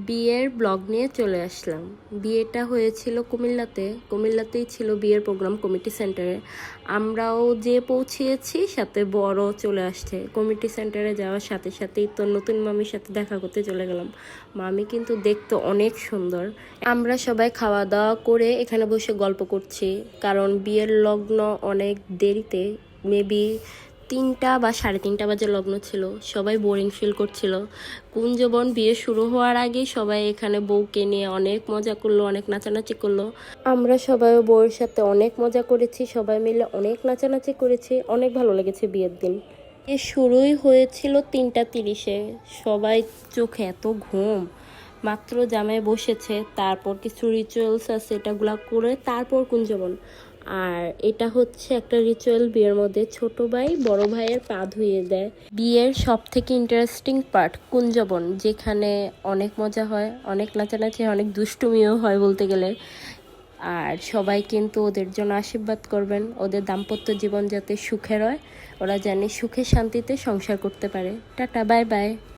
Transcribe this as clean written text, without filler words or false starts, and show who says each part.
Speaker 1: বিয়ের ব্লগ নিয়ে চলে আসলাম। বিয়েটা হয়েছিল কুমিল্লাতেই ছিল বিয়ের প্রোগ্রাম কমিটি সেন্টারে। আমরাও যে পৌঁছিয়েছি সাথে বড় চলে আসছে। কমিটি সেন্টারে যাওয়ার সাথে সাথেই তো নতুন মামির সাথে দেখা করতে চলে গেলাম। মামি কিন্তু দেখতে অনেক সুন্দর। আমরা সবাই খাওয়া দাওয়া করে এখানে বসে গল্প করছি, কারণ বিয়ের লগ্ন অনেক দেরিতে, মেবি 3টা বা 3:30 বাজে লগ্ন ছিল। সবাই বোরিং ফিল করছিল। কুঞ্জবন বিয়ে শুরু হওয়ার আগে সবাই এখানে বউকে নিয়ে অনেক মজা করলো, অনেক নাচানাচি করলো। আমরা সবাই বউয়ের সাথে অনেক মজা করেছি, সবাই মিলে অনেক নাচানাচি করেছি। অনেক ভালো লেগেছে বিয়ের দিন। এ শুরুই হয়েছিল 3টা 30-এ। সবাই চোখে এত ঘুম, মাত্র জামাই বসেছে, তারপর কিছু রিচুয়ালস আছে, এটাগুলা করে তারপর কুঞ্জবন। আর এটা হচ্ছে একটা রিচুয়াল বিয়ের মধ্যে, ছোট ভাই বড় ভাইয়ের পা ধুইয়ে দেয়। বিয়ের সব থেকে ইন্টারেস্টিং পার্ট কুঞ্জবন, যেখানে অনেক মজা হয়, অনেক নাচানাচি হয়, অনেক দুষ্টুমিও হয় বলতে গেলে। আর সবাই কিন্তু ওদের জন্য আশীর্বাদ করবেন, ওদের দাম্পত্য জীবন যাতে সুখের হয়, ওরা জানে সুখে শান্তিতে সংসার করতে পারে। Tata, bye bye.